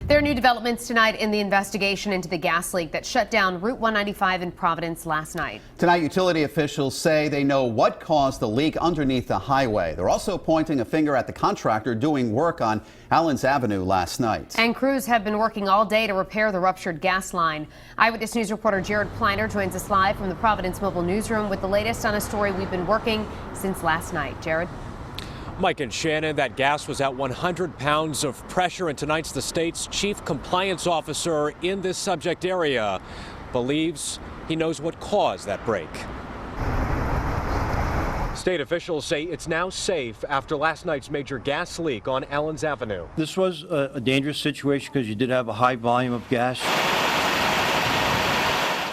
There are new developments tonight in the investigation into the gas leak that shut down Route 195 in Providence last night. Tonight, utility officials say they know what caused the leak underneath the highway. They're also pointing a finger at the contractor doing work on Allens Avenue last night. And crews have been working all day to repair the ruptured gas line. Eyewitness News reporter Jared Pleiner joins us live from the Providence Mobile Newsroom with the latest on a story we've been working since last night. Jared? Mike and Shannon, that gas was at 100 pounds of pressure, and tonight's the state's chief compliance officer in this subject area believes he knows what caused that break. State officials say it's now safe after last night's major gas leak on Allens Avenue. This was a dangerous situation because you did have a high volume of gas.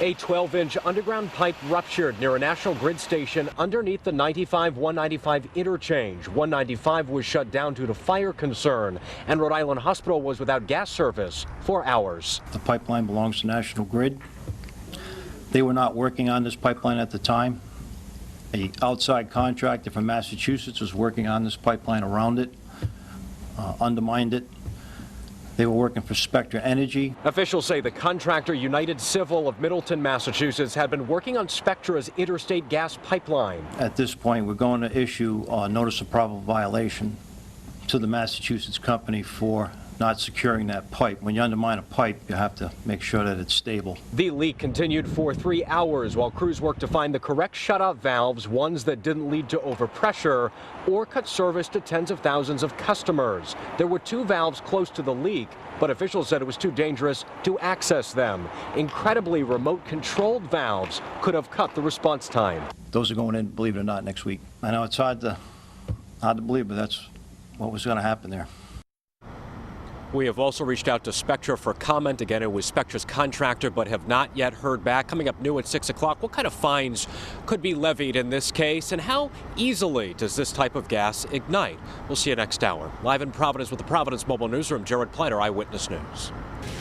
A 12-inch underground pipe ruptured near a National Grid station underneath the 95-195 interchange. 195 was shut down due to fire concern, and Rhode Island Hospital was without gas service for hours. The pipeline belongs to National Grid. They were not working on this pipeline at the time. An outside contractor from Massachusetts was working on this pipeline around it, undermined it. They were working for Spectra Energy. Officials say the contractor United Civil of Middleton, Massachusetts, had been working on Spectra's interstate gas pipeline. At this point, we're going to issue a notice of probable violation to the Massachusetts company for not securing that pipe. When you undermine a pipe, you have to make sure that it's stable. The leak continued for 3 hours while crews worked to find the correct shutoff valves, ones that didn't lead to overpressure or cut service to tens of thousands of customers. There were 2 valves close to the leak, but officials said it was too dangerous to access them. Incredibly, remote-controlled valves could have cut the response time. Those are going in, believe it or not, next week. I know it's hard to believe, but that's what was going to happen there. We have also reached out to Spectra for comment. Again, it was Spectra's contractor, but have not yet heard back. Coming up new at 6 o'clock, what kind of fines could be levied in this case, and how easily does this type of gas ignite? We'll see you next hour. Live in Providence with the Providence Mobile Newsroom, Jared Pleiner, Eyewitness News.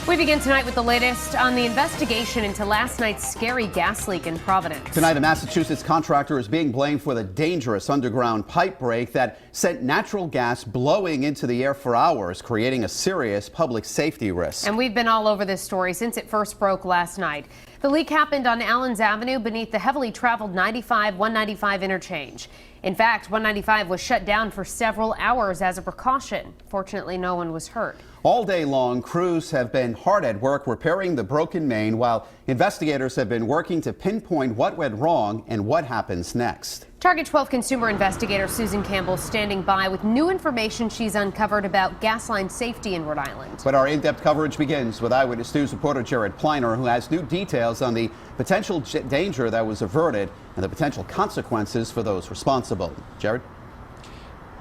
We begin tonight with the latest on the investigation into last night's scary gas leak in Providence. Tonight, a Massachusetts contractor is being blamed for the dangerous underground pipe break that sent natural gas blowing into the air for hours, creating a serious public safety risk. And we've been all over this story since it first broke last night. The leak happened on Allens Avenue beneath the heavily traveled 95-195 interchange. In fact, 195 was shut down for several hours as a precaution. Fortunately, no one was hurt. All day long, crews have been hard at work repairing the broken main, while investigators have been working to pinpoint what went wrong and what happens next. Target 12 consumer investigator Susan Campbell standing by with new information she's uncovered about gas line safety in Rhode Island. But our in-depth coverage begins with Eyewitness News reporter Jared Pleiner, who has new details on the potential danger that was averted and the potential consequences for those responsible. Jared?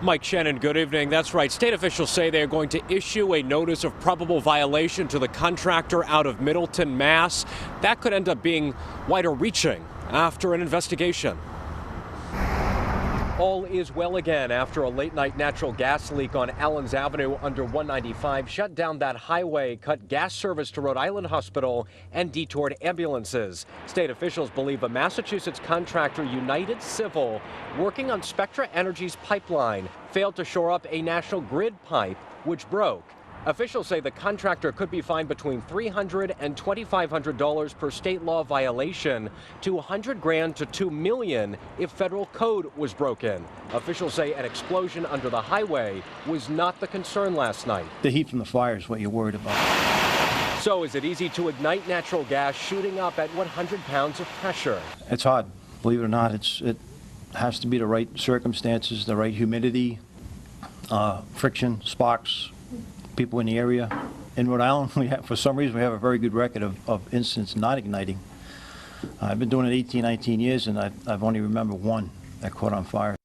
Mike, Shannon, good evening. That's right. State officials say they are going to issue a notice of probable violation to the contractor out of Middleton, Mass. That could end up being wider reaching after an investigation. All is well again after a late-night natural gas leak on Allens Avenue under 195 shut down that highway, cut gas service to Rhode Island Hospital, and detoured ambulances. State officials believe a Massachusetts contractor, United Civil, working on Spectra Energy's pipeline, failed to shore up a National Grid pipe, which broke. Officials say the contractor could be fined between $300 and $2,500 per state law violation, to $100,000 to $2 million if federal code was broken. Officials say an explosion under the highway was not the concern last night. The heat from the fire is what you're worried about. So is it easy to ignite natural gas shooting up at 100 pounds of pressure? It's hard. Believe it or not, it has to be the right circumstances, the right humidity, friction, sparks. People in the area. In Rhode Island, for some reason, we have a very good record of incidents not igniting. I've been doing it 18, 19 years, and I've only remembered one that caught on fire.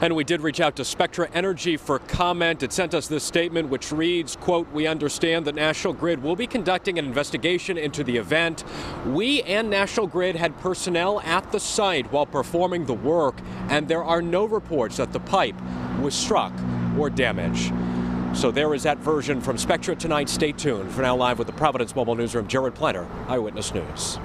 And we did reach out to Spectra Energy for comment. It sent us this statement, which reads, quote, "We understand that National Grid will be conducting an investigation into the event. We and National Grid had personnel at the site while performing the work, and there are no reports that the pipe was struck or damaged." So there is that version from Spectra tonight. Stay tuned. For now, live with the Providence Mobile Newsroom, Jared Pleiner, Eyewitness News.